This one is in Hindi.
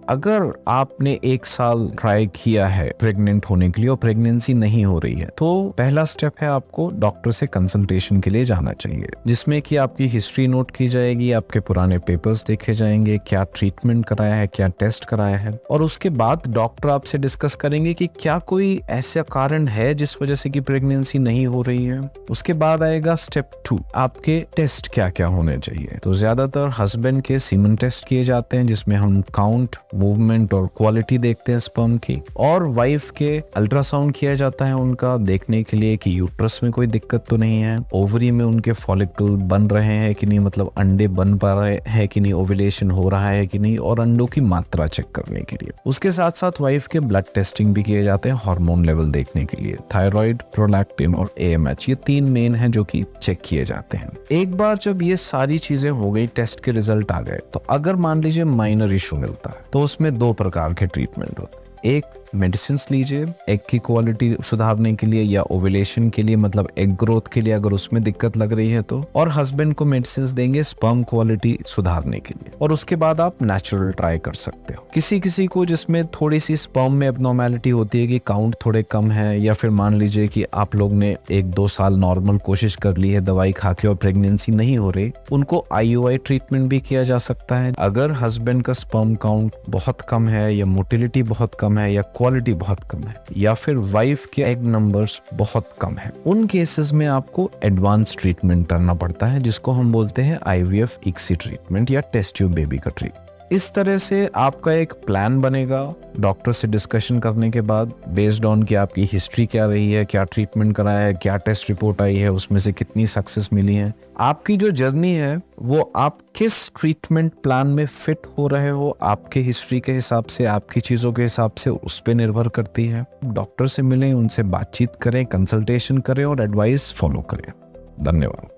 अगर आपने 1 साल ट्राई किया है प्रेग्नेंट होने के लिए और प्रेगनेंसी नहीं हो रही है, तो पहला स्टेप है आपको डॉक्टर से कंसल्टेशन के लिए जाना चाहिए, जिसमें कि आपकी हिस्ट्री नोट की जाएगी, आपके पुराने पेपर्स देखे जाएंगे, क्या ट्रीटमेंट कराया है, क्या टेस्ट कराया है, और उसके बाद डॉक्टर आपसे डिस्कस करेंगे कि क्या कोई ऐसा कारण है जिस वजह से कि प्रेगनेंसी नहीं हो रही है। उसके बाद आएगा स्टेप 2, आपके टेस्ट क्या क्या होने चाहिए। तो ज्यादातर हस्बैंड के सीमन टेस्ट किए जाते हैं, जिसमें हम काउंट, मूवमेंट और क्वालिटी देखते हैं स्पर्म की, और वाइफ के अल्ट्रासाउंड किया जाता है उनका, देखने के लिए कि यूट्रस में कोई दिक्कत तो नहीं है, ओवरी में उनके फॉलिकल बन रहे हैं कि नहीं, मतलब अंडे बन पा रहे हैं कि नहीं, ओव्यूलेशन हो रहा है कि नहीं, और अंडों की मात्रा चेक करने के लिए। उसके साथ साथ वाइफ के ब्लड टेस्टिंग भी किए जाते हैं हार्मोन लेवल देखने के लिए, थायराइड, प्रोलैक्टिन और AMH, ये 3 मेन हैं जो कि चेक किए जाते हैं। एक बार जब ये सारी चीजें हो गई, टेस्ट के रिजल्ट आ गए, तो अगर मान लीजिए माइनर इशू मिलता है तो उसमें 2 प्रकार के ट्रीटमेंट होते हैं। एक, मेडिसिन लीजिए एग की क्वालिटी सुधारने के लिए या ओव्यूलेशन के लिए, मतलब एग ग्रोथ के लिए अगर उसमें दिक्कत लग रही है तो, और हस्बैंड को मेडिसिन देंगे स्पर्म क्वालिटी सुधारने के लिए। और उसके बाद आप नेचुरल ट्राई कर सकते हो। किसी किसी को जिसमें थोड़ी सी स्पर्म में एबनॉर्मेलिटी होती है कि काउंट थोड़े कम है, या फिर मान लीजिए कि आप लोग ने 1-2 साल नॉर्मल कोशिश कर ली है दवाई खा के और प्रेगनेंसी नहीं हो रही, उनको IUI ट्रीटमेंट भी किया जा सकता है। अगर हस्बैंड का स्पर्म काउंट बहुत कम है, या मोटिलिटी बहुत कम है, या क्वालिटी बहुत कम है, या फिर वाइफ के एग नंबर्स बहुत कम है, उन केसेस में आपको एडवांस ट्रीटमेंट करना पड़ता है, जिसको हम बोलते हैं IVF ICSI ट्रीटमेंट या टेस्ट ट्यूब बेबी का ट्रीटमेंट। इस तरह से आपका एक प्लान बनेगा डॉक्टर से डिस्कशन करने के बाद, बेस्ड ऑन कि आपकी हिस्ट्री क्या रही है, क्या ट्रीटमेंट कराया है, क्या टेस्ट रिपोर्ट आई है, उसमें से कितनी सक्सेस मिली है। आपकी जो जर्नी है वो आप किस ट्रीटमेंट प्लान में फिट हो रहे हो, आपके हिस्ट्री के हिसाब से, आपकी चीजों के हिसाब से, उस पर निर्भर करती है। डॉक्टर से मिलें, उनसे बातचीत करें, कंसल्टेशन करें और एडवाइस फॉलो करें। धन्यवाद।